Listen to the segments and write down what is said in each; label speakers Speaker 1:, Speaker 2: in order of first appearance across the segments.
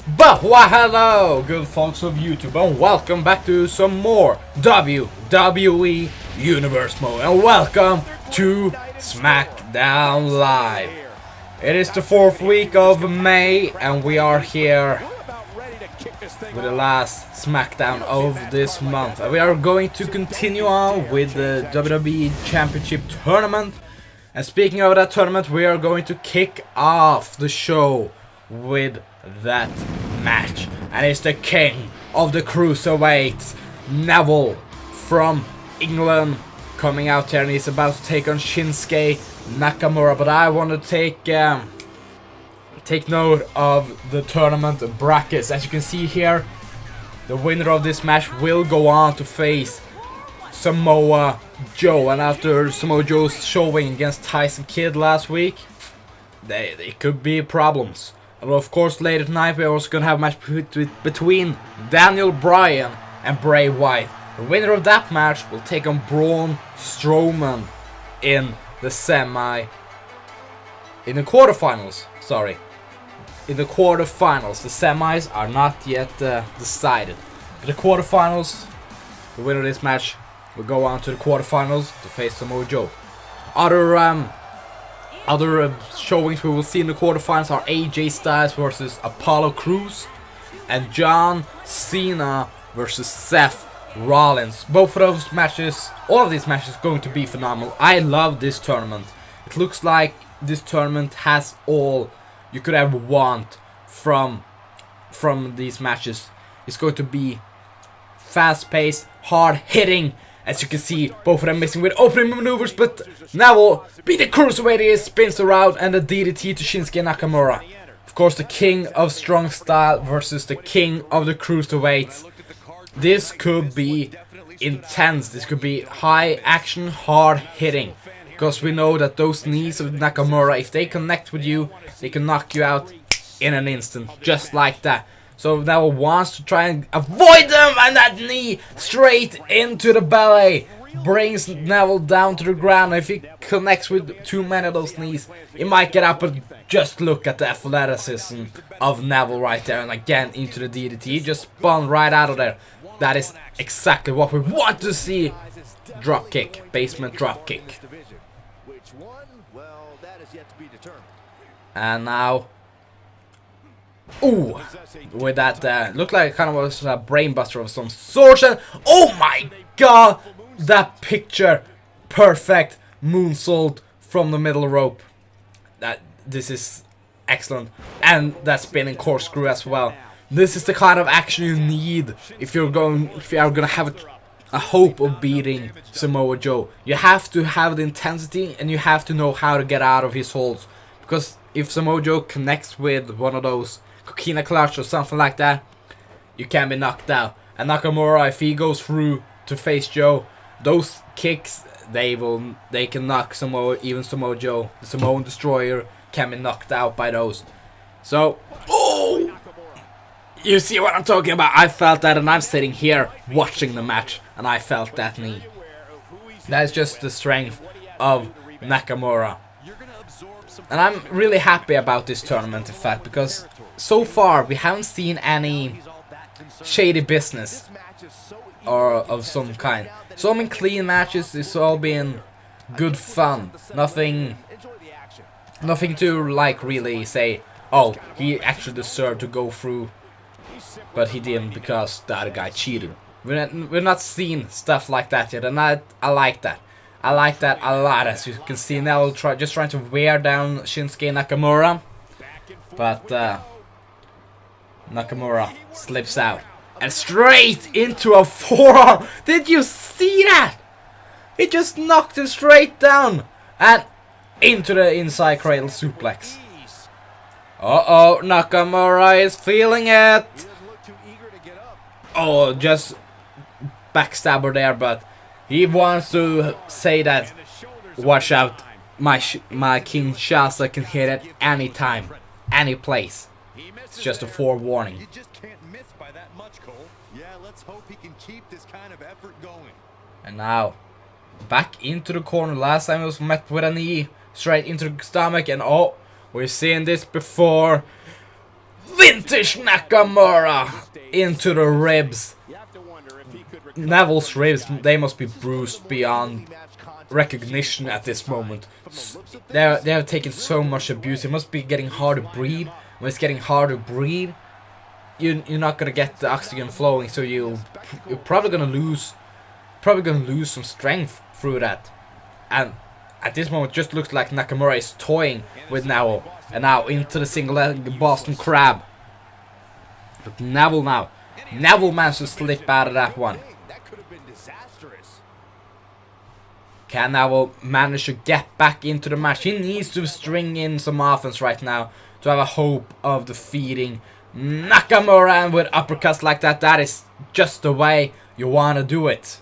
Speaker 1: But why hello, good folks of YouTube, and welcome back to some more WWE Universe Mode, and welcome to SmackDown Live. It is the 4th week of May, and we are here with the last SmackDown of this month. And we are going to continue on with the WWE Championship Tournament. And speaking of that tournament, we are going to kick off the show with that match. And it's the king of the cruiserweights, Neville from England, coming out here, and he's about to take on Shinsuke Nakamura. But I want to take note of the tournament brackets. As you can see here, the winner of this match will go on to face Samoa Joe. And after Samoa Joe's showing against Tyson Kidd last week, they could be problems. And of course, later tonight we're also gonna have a match between Daniel Bryan and Bray Wyatt. The winner of that match will take on Braun Strowman in the quarterfinals. In the quarterfinals. The semis are not yet decided. For the quarterfinals, the winner of this match will go on to the quarterfinals to face Samoa Joe. Other showings we will see in the quarterfinals are AJ Styles versus Apollo Crews and John Cena versus Seth Rollins. Both of those matches, all of these matches, going to be phenomenal. I love this tournament. It looks like this tournament has all you could ever want from these matches. It's going to be fast-paced, hard-hitting. As you can see, both of them missing with opening maneuvers, but Neville beat the cruiserweight, he spins around, and the DDT to Shinsuke Nakamura. Of course, the king of strong style versus the king of the cruiserweights. This could be intense. This could be high action, hard hitting. Because we know that those knees of Nakamura, if they connect with you, they can knock you out in an instant, just like that. So Neville wants to try and avoid them, and that knee straight into the belly brings Neville down to the ground. If he connects with too many of those knees, he might get up, but just look at the athleticism of Neville right there. And again into the DDT, he just spun right out of there. That is exactly what we want to see. Drop kick, basement drop kick. And now, ooh, with that, looked like it kind of was a brainbuster of some sort. And oh my god, that picture perfect moonsault from the middle rope. This is excellent, and that spinning corkscrew as well. This is the kind of action you need if you are gonna have a hope of beating Samoa Joe. You have to have the intensity, and you have to know how to get out of his holds. Because if Samoa Joe connects with one of those Coquina clutch or something like that, you can be knocked out. And Nakamura, if he goes through to face Joe, those kicks, they can knock even Samoa Joe. The Samoan Destroyer can be knocked out by those. So, oh, you see what I'm talking about? I felt that, and I'm sitting here watching the match, and I felt that knee. That is just the strength of Nakamura. And I'm really happy about this tournament, in fact, because so far we haven't seen any shady business or of some kind. So many clean matches. It's all been good fun. Nothing to like really say, oh, he actually deserved to go through, but he didn't because the other guy cheated. We're not seeing stuff like that yet, and I like that. I like that a lot. As you can see now, just trying to wear down Shinsuke Nakamura, but Nakamura slips out and straight into a forearm. Did you see that? He just knocked him straight down and into the inside cradle suplex. Uh-oh, Nakamura is feeling it. Oh, just backstabber there, but he wants to say that, watch out, my Kinshasa can hit at any time, any place. It's just a forewarning. And now, back into the corner. Last time it was met with a knee straight into the stomach, and oh, we've seen this before. Vintage Nakamura into the ribs. Neville's ribs, they must be bruised beyond recognition at this moment. They have taken so much abuse. It must be getting hard to breathe. When it's getting hard to breathe, you're not gonna get the oxygen flowing, so you're probably gonna lose some strength through that. And at this moment, it just looks like Nakamura is toying with Neville, and now into the single leg Boston Crab. But Neville managed to slip out of that one. Can Neville manage to get back into the match? He needs to string in some offense right now to have a hope of defeating Nakamura, and with uppercuts like that, that is just the way you want to do it.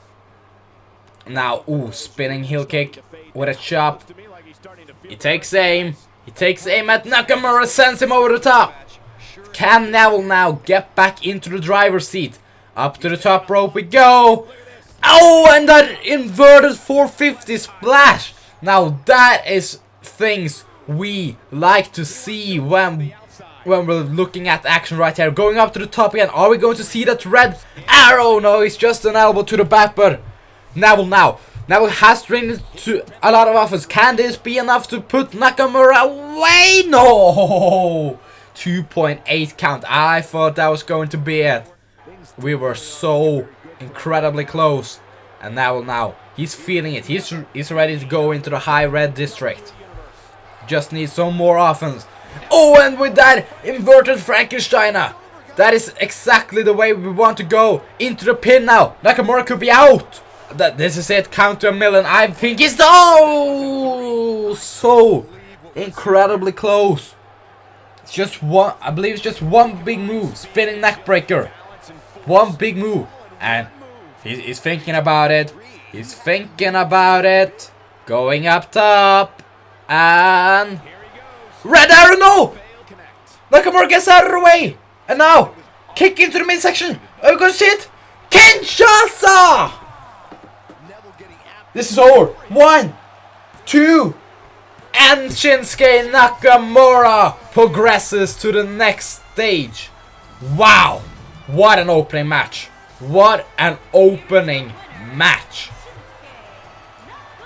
Speaker 1: Now, spinning heel kick with a chop. He takes aim. He takes aim at Nakamura, sends him over the top. Can Neville now get back into the driver's seat? Up to the top rope we go. Oh, and that inverted 450 splash. Now that is things we like to see when we're looking at action right here. Going up to the top again. Are we going to see that red arrow? No, it's just an elbow to the back, but Neville has drained to a lot of offense. Can this be enough to put Nakamura away? No! 2.8 count. I thought that was going to be it. We were so incredibly close. And now he's feeling it. He's ready to go into the high red district. Just needs some more offense. Oh, and with that inverted Frankensteiner. That is exactly the way we want to go. Into the pin now. Nakamura could be out. This is it. Count to a million. I think it's so incredibly close. It's just one. I believe it's just one big move. Spinning neck breaker. One big move. And he's thinking about it. He's thinking about it. Going up top. And red arrow, no! Nakamura gets out of the way. And now, kick into the midsection. Are we going to see it? Kinshasa! This is over. 1, 2, and Shinsuke Nakamura progresses to the next stage. Wow! What an opening match. What an opening match.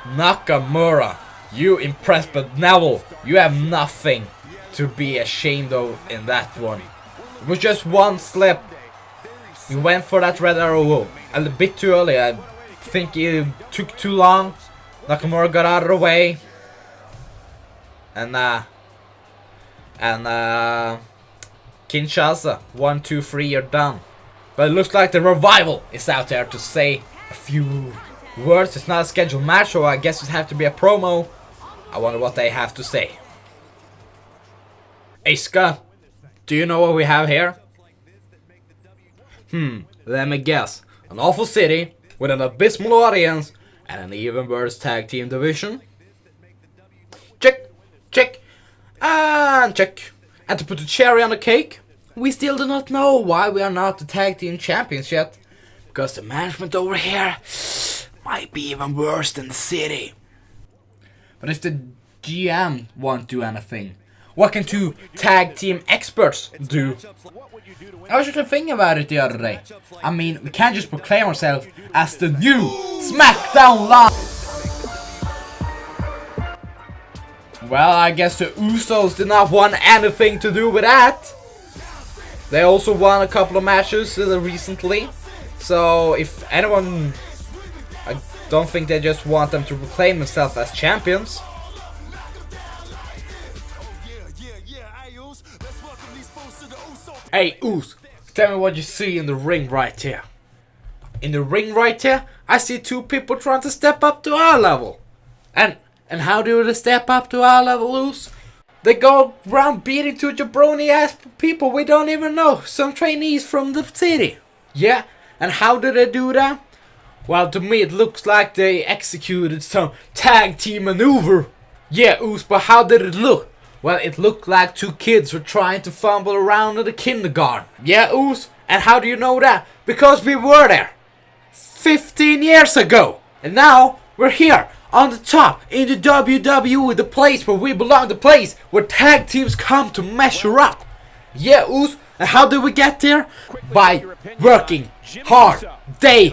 Speaker 1: Nakamura, you impressed, but Neville, you have nothing to be ashamed of in that one. It was just one slip. You went for that red arrow a bit too early. I think it took too long. Nakamura got out of the way. And Kinshasa, 1, 2, 3, you're done. But it looks like the Revival is out there to say a few words. It's not a scheduled match, so I guess it has to be a promo. I wonder what they have to say. Iska, do you know what we have here? Let me guess. An awful city with an abysmal audience and an even worse tag team division. Check, check, and check. And to put the cherry on the cake, we still do not know why we are not the tag team champions yet. Because the management over here might be even worse than the city. But if the GM won't do anything, what can two tag team experts do? I was just thinking about it the other day. I mean, we can't just proclaim ourselves as the new SmackDown Live. Well, I guess the Usos did not want anything to do with that. They also won a couple of matches recently. So, if anyone... I don't think they just want them to proclaim themselves as champions. Hey, Us, tell me what you see in the ring right here. In the ring right here, I see two people trying to step up to our level. And how do they step up to our level, Us? They go around beating two jabroni ass people we don't even know. Some trainees from the city. Yeah, and how do they do that? Well, to me it looks like they executed some tag team maneuver. Yeah, Us, but how did it look? Well, it looked like two kids were trying to fumble around in the kindergarten. Yeah, Us, and how do you know that? Because we were there 15 years ago. And now we're here on the top in the WWE, the place where we belong, the place where tag teams come to measure up. Yeah, Uso. And how did we get there? By working hard. Day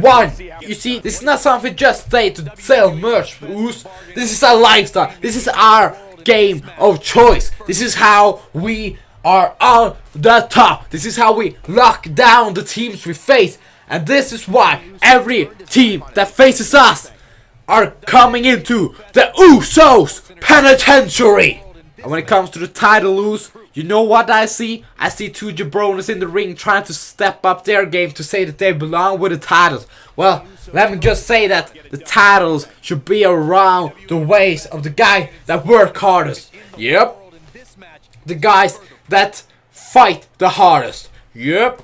Speaker 1: one. You see, this is not something just say to sell merch, Uso. This is our lifestyle. This is our game of choice. This is how we are on the top. This is how we lock down the teams we face. And this is why every team that faces us are coming into the Usos penitentiary. And when it comes to the title, Usos, you know what I see? I see two jabronis in the ring trying to step up their game to say that they belong with the titles. Well, let me just say that the titles should be around the waist of the guy that work hardest. Yep. The guys that fight the hardest. Yep.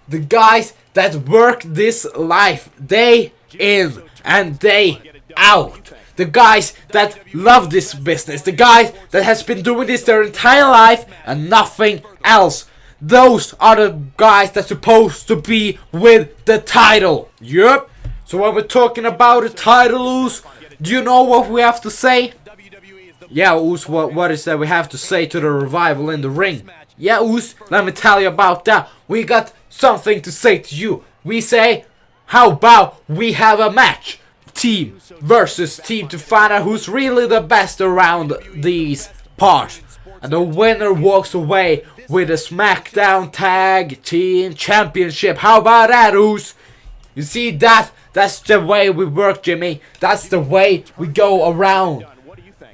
Speaker 1: The guys that work this life day in and day out. The guys that love this business. The guys that has been doing this their entire life and nothing else. Those are the guys that's supposed to be with the title. Yep. So when we're talking about the title, Uso, do you know what we have to say? Yeah, Uso, what is that we have to say to the Revival in the ring? Yeah, Uso, let me tell you about that. We got something to say to you. We say, how about we have a match? Team versus team to find out who's really the best around these parts. And the winner walks away with a SmackDown Tag Team Championship. How about that, Uso? You see that's the way we work, Jimmy. That's the way we go around.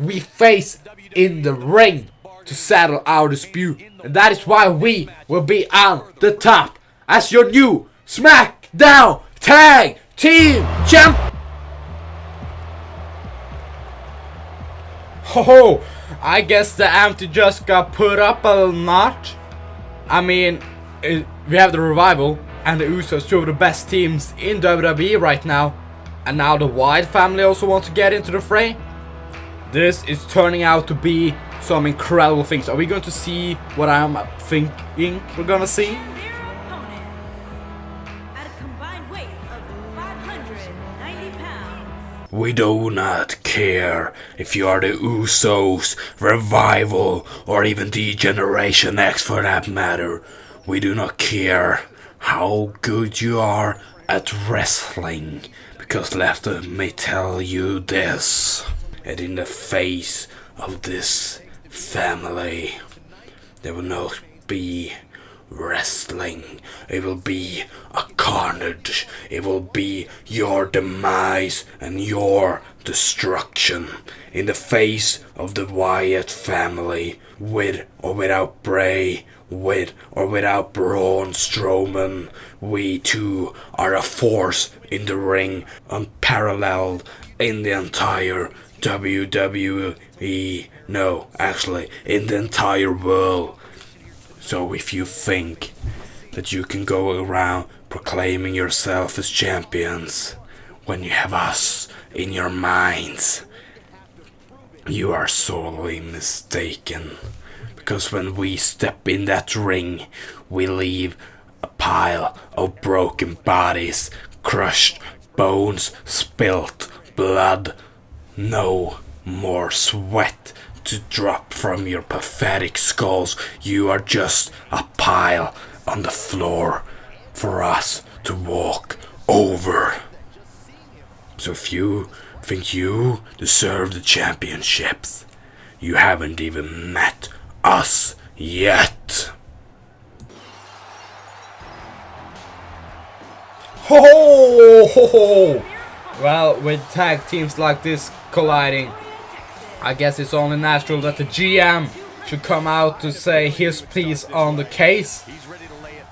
Speaker 1: We face in the ring to settle our dispute. And that is why we will be on the top as your new SmackDown Tag Team Champ. Ho, I guess the ante just got put up a notch. I mean, we have the Revival and the Usos, two of the best teams in WWE right now. And now the Wyatt family also wants to get into the fray. This is turning out to be some incredible things. Are we going to see what I'm thinking we're gonna see? We do not care if you are the Usos, Revival, or even the Generation X for that matter. We do not care how good you are at wrestling, because let me tell you this, and in the face of this family, there will not be wrestling. It will be a carnage. It will be your demise and your destruction. In the face of the Wyatt family, with or without Bray, with or without Braun Strowman, we too are a force in the ring, unparalleled in the entire WWE. No, actually, in the entire world. So if you think that you can go around proclaiming yourself as champions when you have us in your minds, you are sorely mistaken. Because when we step in that ring, we leave a pile of broken bodies, crushed bones, spilt blood, no more sweat to drop from your pathetic skulls. You are just a pile on the floor for us to walk over. So if you think you deserve the championships, you haven't even met us yet. Ho ho ho! Well, with tag teams like this colliding, I guess it's only natural that the GM should come out to say his piece on the case.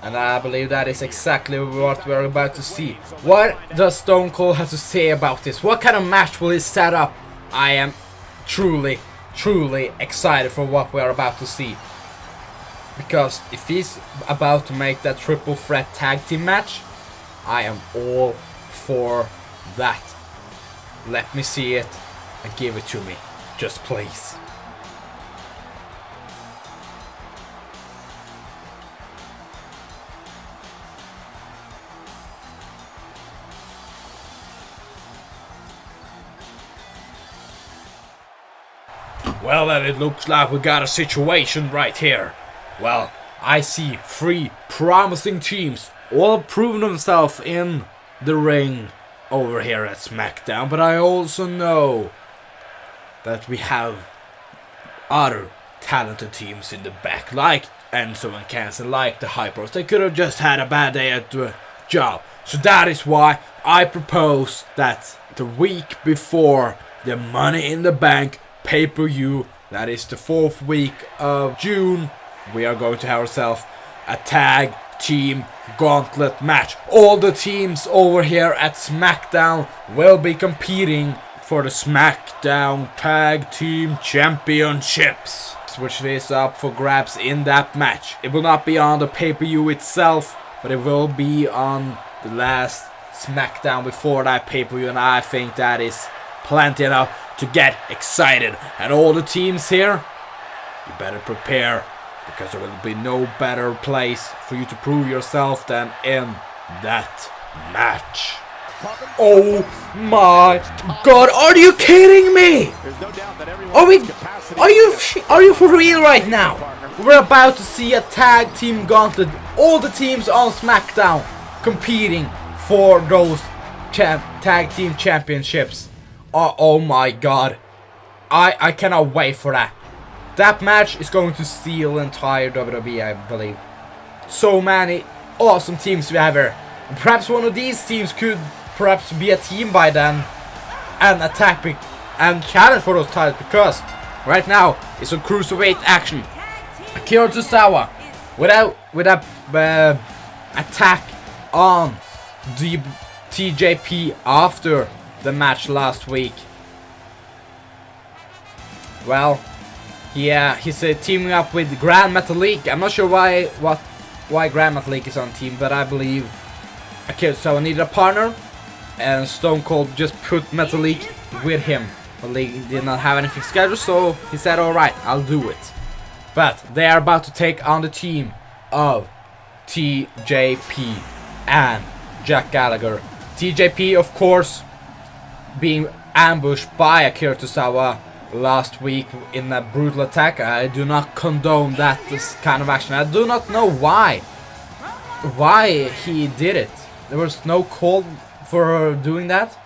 Speaker 1: And I believe that is exactly what we're about to see. What does Stone Cold have to say about this? What kind of match will he set up? I am truly excited for what we're about to see. Because if he's about to make that triple threat tag team match, I am all for that. Let me see it and give it to me. Just please. Well, then it looks like we got a situation right here. Well, I see 3 promising teams all proving themselves in the ring over here at SmackDown, but I also know that we have other talented teams in the back, like Enzo and Kansas, like the Hypers. They could have just had a bad day at the job. So that is why I propose that the week before the Money in the Bank pay-per-view, that is the 4th week of June, we are going to have ourselves a tag team gauntlet match. All the teams over here at SmackDown will be competing for the SmackDown Tag Team Championships, which is up for grabs in that match. It will not be on the pay-per-view itself, but it will be on the last SmackDown before that pay-per-view, and I think that is plenty enough to get excited. And all the teams here, you better prepare, because there will be no better place for you to prove yourself than in that match. Oh my god, are you kidding me? Are you for real right now? We're about to see a tag team gauntlet. All the teams on SmackDown competing for those tag team championships. Oh my god. I cannot wait for that. That match is going to steal the entire WWE, I believe. So many awesome teams we have here. And perhaps one of these teams could perhaps be a team by then and attack and challenge for those titles, because right now it's a cruiserweight action. Akira Tozawa with a attack on the TJP after the match last week. Well, he's teaming up with Gran Metalik. I'm not sure why Gran Metalik is on team, but I believe Akira Tozawa needed a partner, and Stone Cold just put Metalik with him. Metalik did not have anything scheduled, so he said, alright, I'll do it. But they are about to take on the team of TJP and Jack Gallagher. TJP, of course, being ambushed by Akira Tozawa last week in a brutal attack. I do not condone this kind of action. I do not know why he did it. There was no call for doing that.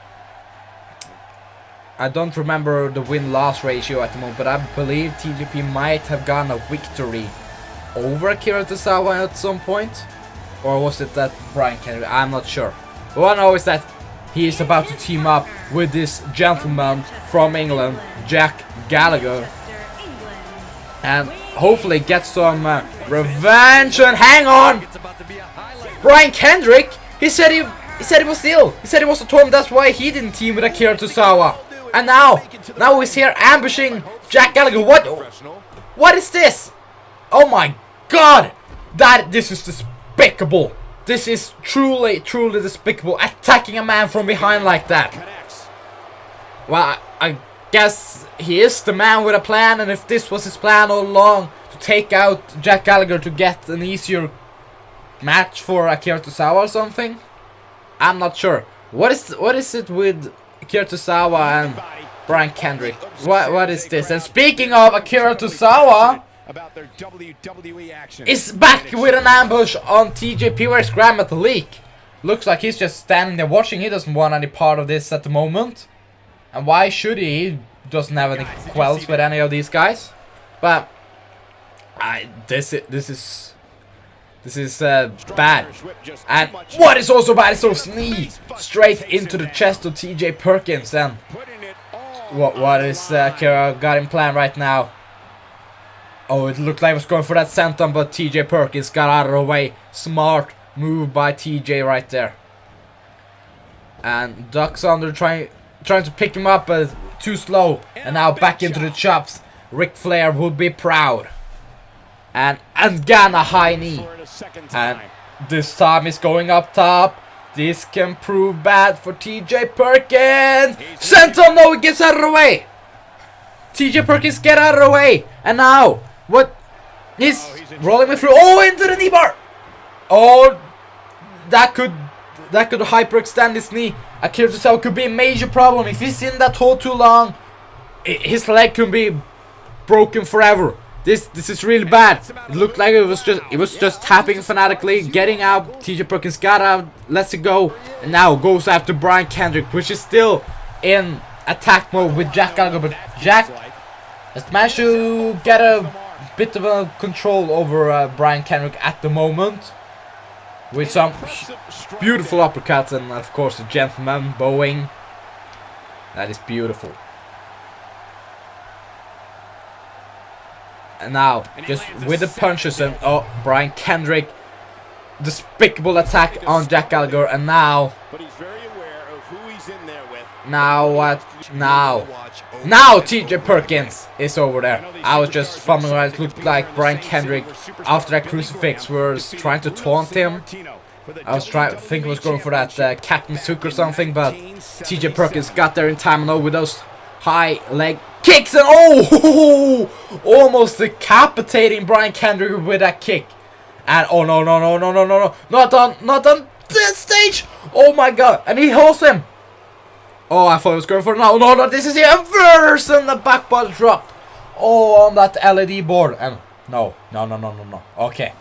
Speaker 1: I don't remember the win-loss ratio at the moment, but I believe TJP might have gotten a victory over Akira Tozawa at some point. Or was it that Bryan Kennedy? I'm not sure. But what I know is that he is about to team up with this gentleman from England, Jack Gallagher, and hopefully get some revenge. And hang on, Brian Kendrick. He said he was ill. He said he was at home. That's why he didn't team with Akira Tozawa. And now he's here ambushing Jack Gallagher. What is this? Oh my god! This is despicable. This is truly despicable. Attacking a man from behind like that. Well, I guess he is the man with a plan, and if this was his plan all along, to take out Jack Gallagher to get an easier match for Akira Tozawa or something, I'm not sure. What is it with Akira Tozawa and Brian Kendrick? What is this? And speaking of Akira Tozawa, is back with an ambush on TJP. Where's Gran Metalik? Looks like he's just standing there watching. He doesn't want any part of this at the moment. And why should he? He doesn't have any quells with any of these guys. But this is bad. And what is also bad is those knee straight into the chest of TJ Perkins. And what is Akira got in plan right now? Oh, it looked like he was going for that senton, but TJ Perkins got out of the way. Smart move by TJ right there. And ducks under, trying to pick him up, but too slow. And now back into the chops. Ric Flair would be proud. And got a high knee. And this time he's going up top. This can prove bad for TJ Perkins. Senton, no, he gets out of the way. TJ Perkins get out of the way. And now, what? He's rolling me through. Oh, into the knee bar. Oh, that could hyperextend his knee. Akira Tozawa could be a major problem. If he's in that hole too long, his leg could be broken forever. This is really bad. It looked like it was just tapping fanatically, getting out. TJ Perkins got out, lets it go, and now goes after Brian Kendrick, which is still in attack mode with Jack Gallagher. But Jack has managed to get a bit of a control over Brian Kendrick at the moment, with some beautiful uppercuts and of course the gentleman bowing. That is beautiful. And now, just with the punches and Brian Kendrick, despicable attack on Jack Gallagher, and now what? Now TJ Perkins is over there. I was just fumbling around. It looked like Brian Kendrick, after that crucifix, was trying to taunt him. I was thinking was going for that Captain Sook or something, but TJ Perkins got there in time, and with those high leg kicks, and almost decapitating Brian Kendrick with that kick. And oh no, not on this stage. Oh my god, and he holds him. Oh, I thought he was going for no, this is the inverse, and the back body dropped. Oh, on that LED board, and no. Okay,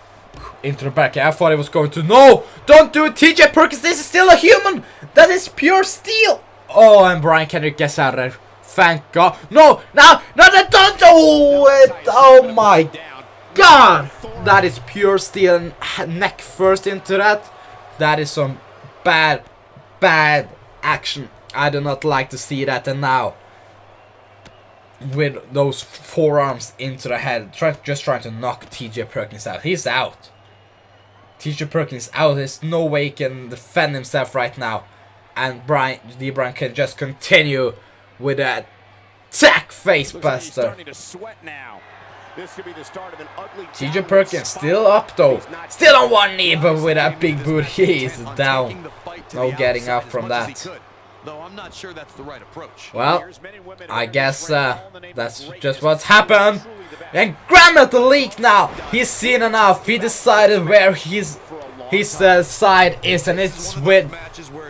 Speaker 1: into the back. I thought he was going to. No, don't do it, TJ Perkins. This is still a human. That is pure steel. Oh, and Brian Kendrick gets out of there. Thank God. No, don't do it. Oh my God. That is pure steel, and neck first into that. That is some bad action. I do not like to see that. And now, with those forearms into the head, just trying to knock TJ Perkins out. He's out. TJ Perkins out. There's no way he can defend himself right now. And Brian can just continue with that attack face buster. TJ Perkins still up though. Still on one knee, but with that big boot, he is down. No getting up from that. Well, I guess that's just what's happened. And Gran Metalik now, he's seen enough. He decided where his side is, and it's with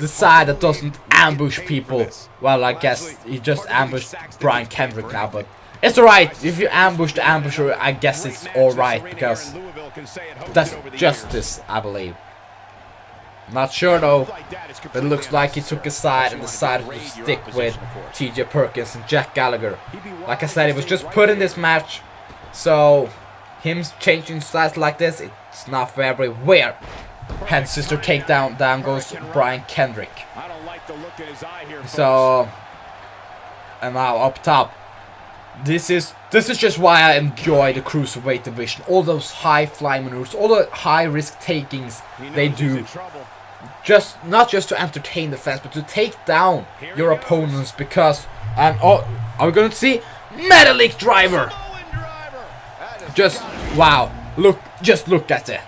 Speaker 1: the side that doesn't ambush people. Well, I guess he just ambushed Brian Kendrick now, but it's alright. If you ambush the ambusher, I guess it's alright, because that's justice, I believe. Not sure though, but it looks like he took a side and decided to stick with TJ Perkins and Jack Gallagher. Like I said, it was just put in this match, so him changing sides like this, it's not very weird. Head sister takedown, down goes Brian Kendrick. So, and now up top, this is just why I enjoy the cruiserweight division. All those high flying maneuvers, all the high risk takings they do. Not just to entertain the fans, but to take down your opponents, because are we going to see Metalik driver? Just wow, just look at it.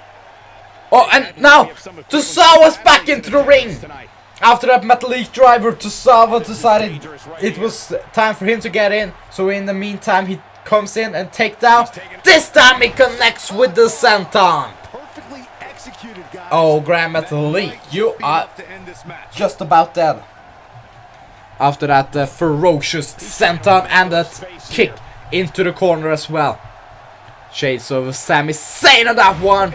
Speaker 1: Oh, and now Tozawa's back into the ring. After that Metalik driver, Tozawa decided it was time for him to get in. So in the meantime, he comes in and take down. This time he connects with the senton. Oh, Gran Metalik, you are just about dead. After that ferocious senton and that kick into the corner as well. Shades of Sami Zayn on that one.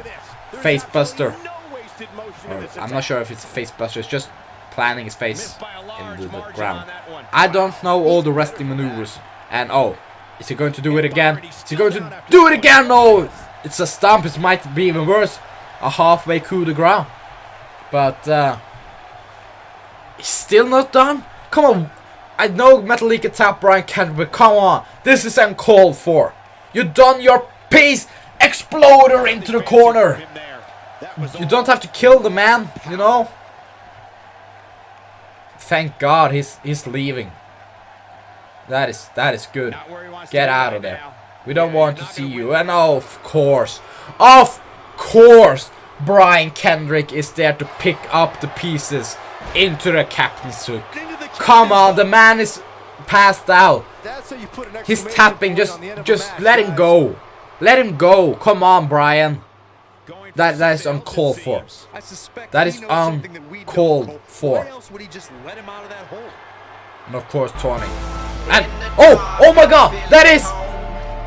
Speaker 1: Face buster. I'm not sure if it's a face buster. It's just planting his face into the ground. I don't know all the wrestling maneuvers. And oh, is he going to do it again? Is he going to do it again? No, it's a stomp. It might be even worse. A halfway coup de grace. But he's still not done. Come on. I know Metalik can tap Brian Kendrick, but come on. This is uncalled for. You've done your piece. Exploder into the corner. You don't have to kill the man, you know. Thank God he's leaving. That is good. Get out of there. We don't want to see you. And of course, Brian Kendrick is there to pick up the pieces into the captain's hook. Come on, the man is passed out. He's tapping. Just let him go. Let him go. Come on, Brian. That is uncalled for. That is uncalled for. And of course, Tony. And oh my God, that is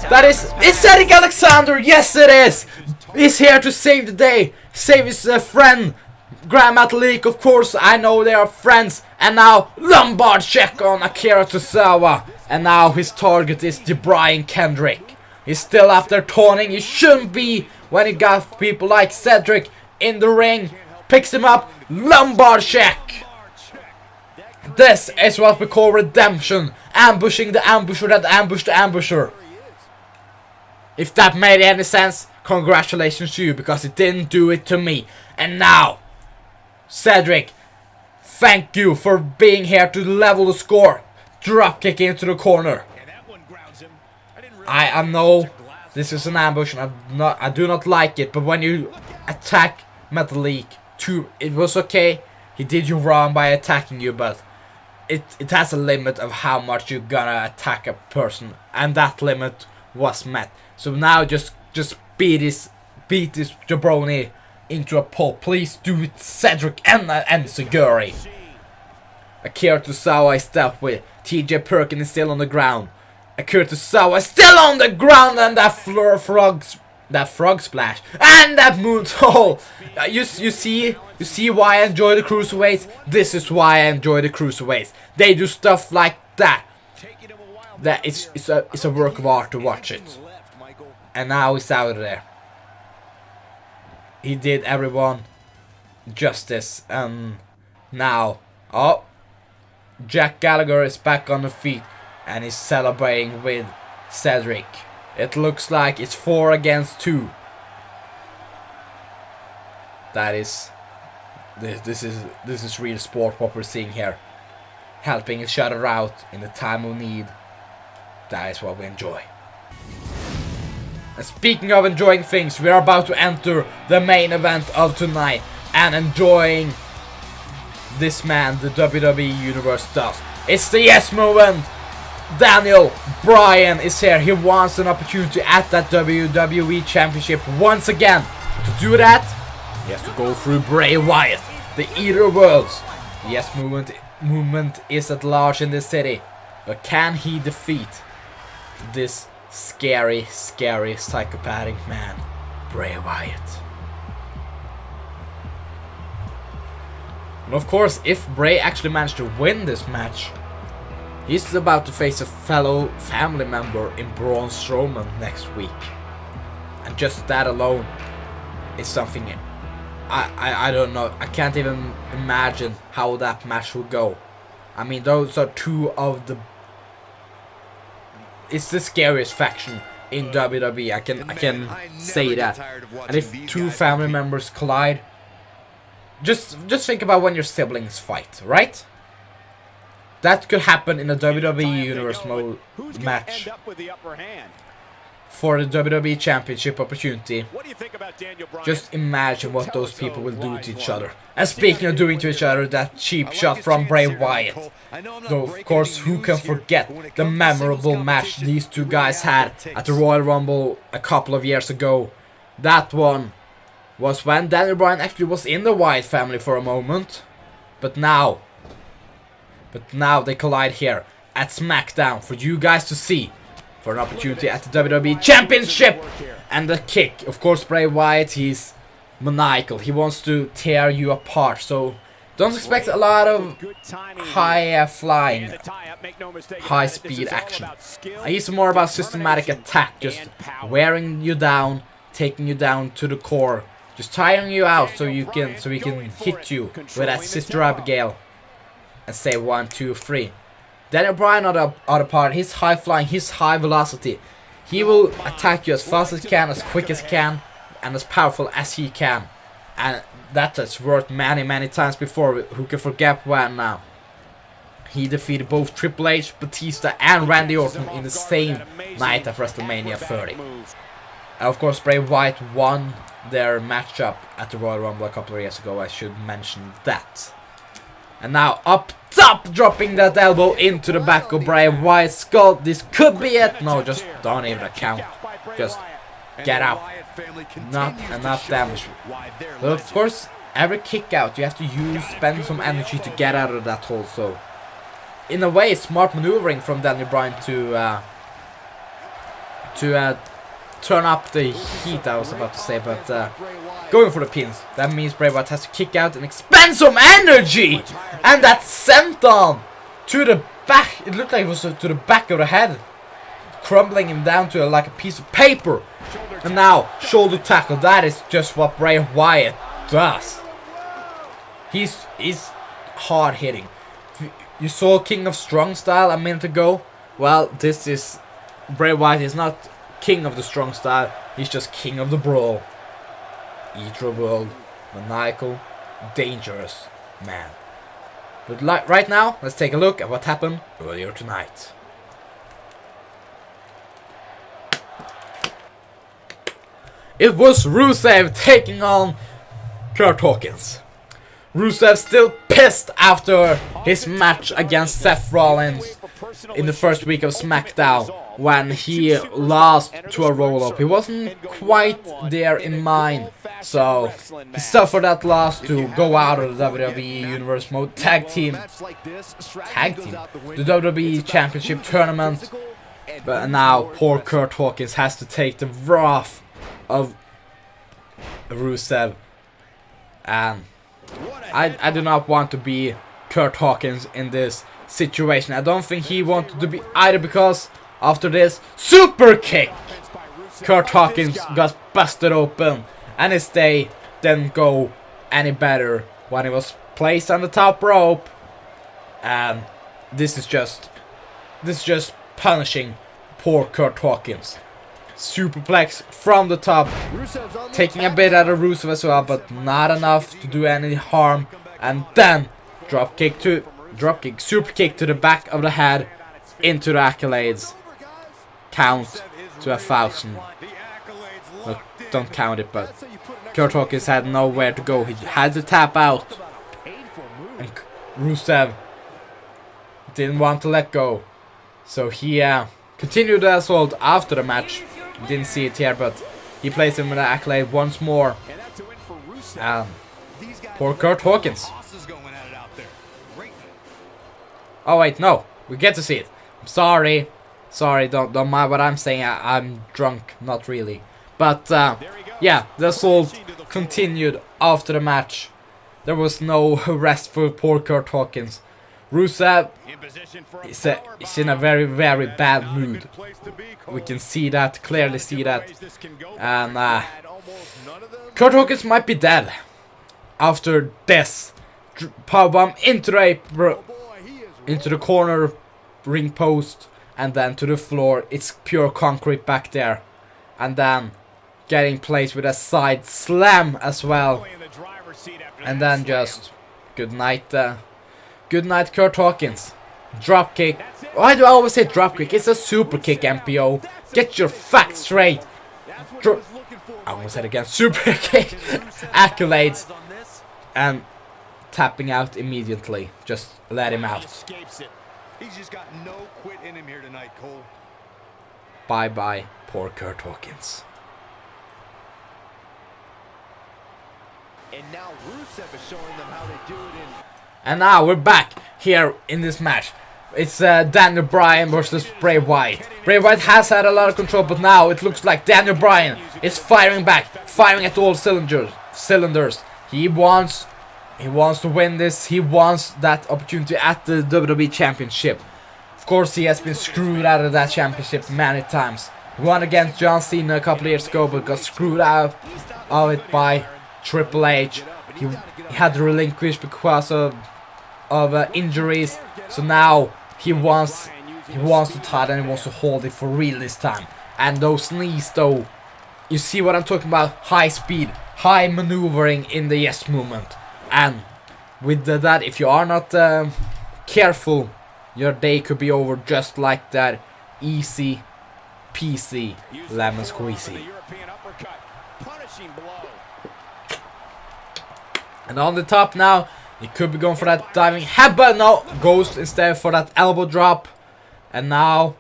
Speaker 1: That is... It's Cedric Alexander! Yes, it is! He's here to save the day. Save his friend. Gran Metalik, of course. I know they are friends. And now, Lombard check on Akira Tozawa. And now his target is Brian Kendrick. He's still up there taunting. He shouldn't be when he got people like Cedric in the ring. Picks him up. Lombard check. This is what we call redemption. Ambushing the ambusher that ambushed the ambusher. If that made any sense, congratulations to you, because it didn't do it to me. And now, Cedric, thank you for being here to level the score. Dropkick into the corner. I know this is an ambush and I do not like it, but when you attack Metalik, it was okay. He did you wrong by attacking you, but it has a limit of how much you're gonna attack a person, and that limit was met. So now just beat this jabroni into a pulp. Please do it, Cedric and Seguri. Akira Tozawa is dealt with. TJ Perkin is still on the ground. Akira Tozawa is still on the ground, and that frog splash and that moonsault. You see why I enjoy the cruiserweights. This is why I enjoy the cruiserweights. They do stuff like that. That it's a work of art to watch it. And now he's out of there. He did everyone justice, and now Jack Gallagher is back on the feet and he's celebrating with Cedric. It looks like it's 4 against 2. This is real sport, what we're seeing here. Helping each other out in the time of need. That is what we enjoy. And speaking of enjoying things, we are about to enter the main event of tonight and enjoying this man, the WWE Universe does. It's the yes movement. Daniel Bryan is here. He wants an opportunity at that WWE Championship once again. To do that, he has to go through Bray Wyatt, the Eater of Worlds. The yes movement is at large in this city, but can he defeat this scary psychopathic man, Bray Wyatt? And of course, if Bray actually managed to win this match, he's about to face a fellow family member in Braun Strowman next week. And just that alone is something I don't know. I can't even imagine how that match will go. I mean, those are two of the... It's the scariest faction in WWE. I can say that. And if two family members collide, just think about when your siblings fight, right? That could happen in a WWE Universe Mode match for the WWE Championship opportunity. Just imagine what those people will do to each other. And speaking of doing to each other, that cheap shot from Bray Wyatt. Though, of course, who can forget the memorable match these two guys had at the Royal Rumble a couple of years ago. That one was when Daniel Bryan actually was in the Wyatt family for a moment. But now they collide here at SmackDown for you guys to see. For an opportunity at the WWE Championship. And the kick. Of course, Bray Wyatt, he's maniacal. He wants to tear you apart. So don't expect a lot of high flying, high speed action. He's more about systematic attack. Just wearing you down, taking you down to the core. Just tiring you out so he can hit you with that Sister Abigail. And say 1, 2, 3. Daniel Bryan on the other part, he's high flying, he's high velocity. He will attack you as fast as he can, as quick as he can, and as powerful as he can. And that has worked many times before. Who can forget when now? He defeated both Triple H, Batista, and Randy Orton in the same night of WrestleMania 30. And of course, Bray Wyatt won their matchup at the Royal Rumble a couple of years ago. I should mention that. And now up top, dropping that elbow into the back of Bray Wyatt's skull. This could be it. No, just don't even count. Just get out. Not enough damage. But of course, every kick out you have to spend some energy to get out of that hole. So, in a way, smart maneuvering from Daniel Bryan to to turn up the heat, I was about to say, but going for the pins. That means Bray Wyatt has to kick out and expend some energy! And that's sent on to the back. It looked like it was to the back of the head, crumbling him down to like a piece of paper. And now, shoulder tackle. That is just what Bray Wyatt does. He's hard hitting. You saw King of Strong Style a minute ago. Well, this is... Bray Wyatt is not King of the Strong Style. He's just King of the Brawl. Eater of World. Maniacal. Dangerous man. But right now, let's take a look at what happened earlier tonight. It was Rusev taking on Kurt Hawkins. Rusev still pissed after his match against Seth Rollins in the first week of SmackDown when he lost to a roll-up. He wasn't quite there in mind, so he suffered that loss to go out of the WWE Universe Mode Tag Team, the WWE Championship Tournament. But now poor Kurt Hawkins has to take the wrath of Rusev, and I do not want to be Kurt Hawkins in this situation. I don't think he wanted to be either, because after this super kick, Kurt Hawkins got busted open and his day didn't go any better when he was placed on the top rope. And this is just punishing poor Kurt Hawkins. Superplex from the top, taking a bit out of Rusev as well, but not enough to do any harm. And then super kick to the back of the head into the accolades. Count to 1,000. Well, don't count it, but Kurt Hawkins had nowhere to go. He had to tap out, and Rusev didn't want to let go, so he continued the assault after the match. Didn't see it here, but he placed him in the accolade once more. Poor Kurt Hawkins. Oh wait, no, we get to see it. I'm sorry, don't mind what I'm saying. I'm drunk, not really. But yeah, the assault continued after the match. There was no rest for poor Kurt Hawkins. Rusev is in a very, very bad mood. We can see that, clearly see that. And Kurt Hawkins might be dead after this. Powerbomb into the corner ring post, and then to the floor. It's pure concrete back there. And then getting placed with a side slam as well. And then just good night, Kurt Hawkins. Drop kick. Why do I always say drop kick? It's a super kick, MPO. Get your facts straight. I almost said again, super kick. Accolades. And tapping out immediately. Just let him out.
Speaker 2: He's just got no quit in him here tonight, Cole.
Speaker 1: Bye-bye, poor Kurt Hawkins.
Speaker 2: And now Rusev is showing them how they do it in...
Speaker 1: And now we're back here in this match. It's Daniel Bryan versus Bray Wyatt. Bray Wyatt has had a lot of control, but now it looks like Daniel Bryan is firing back, firing at all cylinders. He wants to win this. He wants that opportunity at the WWE Championship. Of course, he has been screwed out of that championship many times. He won against John Cena a couple of years ago, but got screwed out of it by Triple H. He had to relinquish because of injuries. So now he wants to tie it, and he wants to hold it for real this time. And those knees, though, you see what I'm talking about? High speed, high maneuvering in the yes movement. And with that, if you are not careful, your day could be over just like that. Easy peasy lemon squeezy. And on the top now, he could be going for that diving headbutt. No, goes instead for that elbow drop. And now,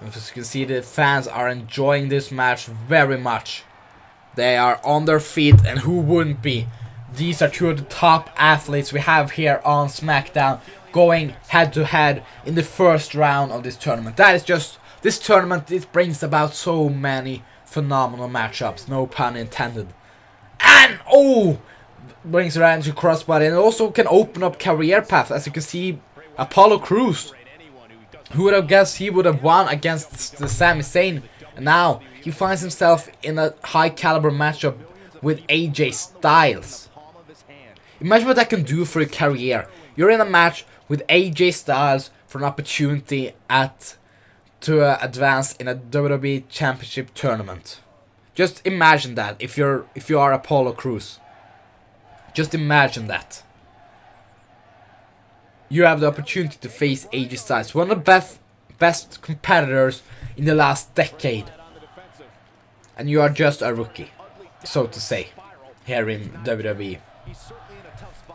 Speaker 1: as you can see, the fans are enjoying this match very much. They are on their feet, and who wouldn't be? These are two of the top athletes we have here on SmackDown, going head to head in the first round of this tournament. That is just This tournament, it brings about so many phenomenal matchups, no pun intended. And brings around into crossbody, and also can open up career paths. As you can see, Apollo Crews, who would have guessed he would have won against the Sami Zayn, and now he finds himself in a high caliber matchup with AJ Styles. Imagine what that can do for your career. You're in a match with AJ Styles for an opportunity to advance in a WWE Championship tournament. Just imagine that if you are Apollo Crews. Just imagine that. You have the opportunity to face AJ Styles, one of the best competitors in the last decade. And you are just a rookie, so to say, here in WWE.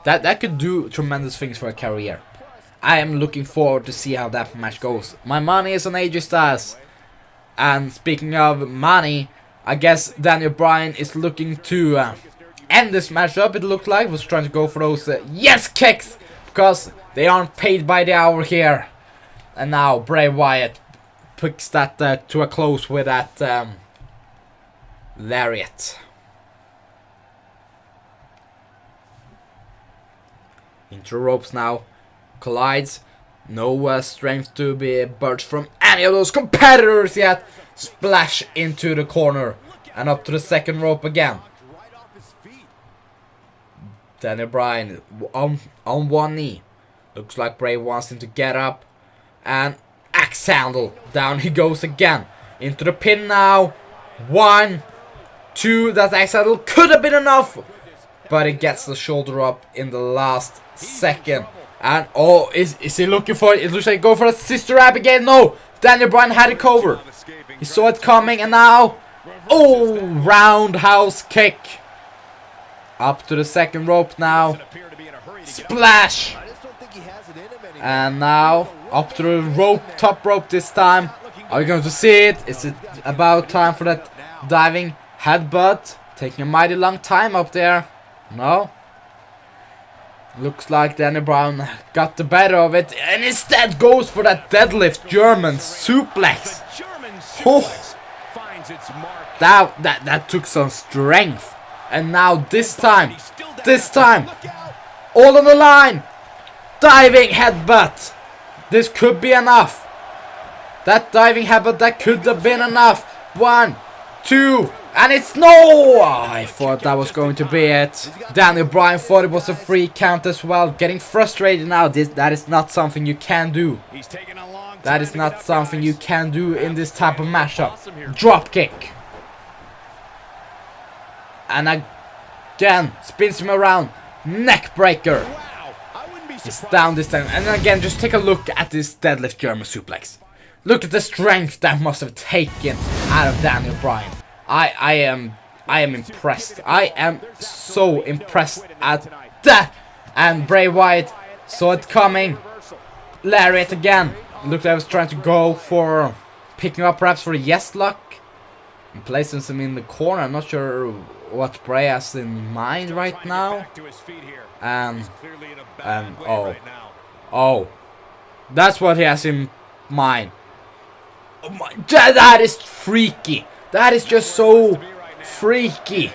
Speaker 1: That could do tremendous things for a career. I am looking forward to see how that match goes. My money is on AJ Styles. And speaking of money, I guess Daniel Bryan is looking to end this matchup. It looked like was trying to go for those yes kicks, because they aren't paid by the hour here. And now Bray Wyatt puts that to a close with that lariat. Into ropes now. Collides. No strength to be budged from any of those competitors yet. Splash into the corner. And up to the second rope again. Daniel Bryan on one knee. Looks like Bray wants him to get up. And axe handle. Down he goes again. Into the pin now. 1, 2. That axe handle could have been enough. But it gets the shoulder up in the last second. And is he looking for it? It looks like go for a Sister Abigail. No! Daniel Bryan had it covered. He saw it coming, and now roundhouse kick. Up to the second rope now. Splash. And now up to the rope, top rope this time. Are we going to see it? Is it about time for that diving headbutt? Taking a mighty long time up there. No. Looks like Daniel Bryan got the better of it and instead goes for that deadlift German suplex. Oh, that took some strength. And now this time, all on the line. Diving headbutt. This could be enough. That diving headbutt, that could have been enough. 1, 2. And it's no! I thought that was going to be it. Daniel Bryan thought it was a free count as well. Getting frustrated now. That is not something you can do. That is not something you can do in this type of matchup. Drop kick. And again, spins him around. Neck breaker. He's down this time. And again, just take a look at this deadlift German suplex. Look at the strength that must have taken out of Daniel Bryan. I am impressed. I am so impressed at that. And Bray Wyatt saw it coming. Lariat again. Looked like I was trying to go for picking up perhaps for a yes lock. And placing him in the corner. I'm not sure what Bray has in mind right now. And that's what he has in mind. Oh my, that is freaky. That is just so freaky.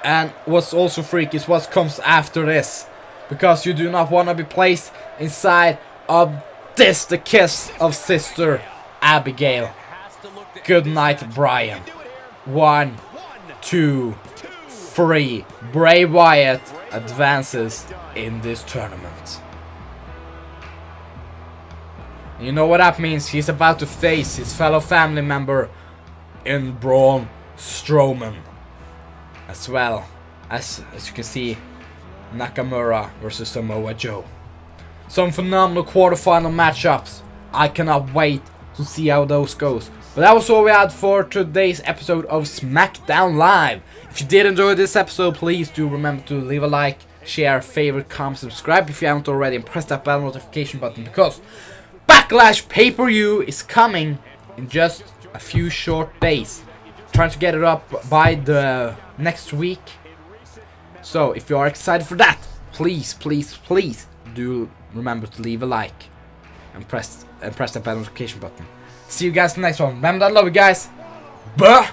Speaker 1: And what's also freaky is what comes after this. Because you do not want to be placed inside of this, the kiss of Sister Abigail. Good night, Bryan. 1, 2, 3. Bray Wyatt advances in this tournament. You know what that means? He's about to face his fellow family member in Braun Strowman. As well as you can see, Nakamura versus Samoa Joe. Some phenomenal quarterfinal matchups. I cannot wait to see how those goes. But that was all we had for today's episode of SmackDown Live. If you did enjoy this episode, please do remember to leave a like, share, favorite, comment, subscribe if you haven't already, and press that bell notification button, because Backlash pay-per-view is coming in just a few short days. Trying to get it up by the next week. So if you are excited for that, please do remember to leave a like. and press the bell notification button. See you guys in the next one. Remember that, love you guys. Bye.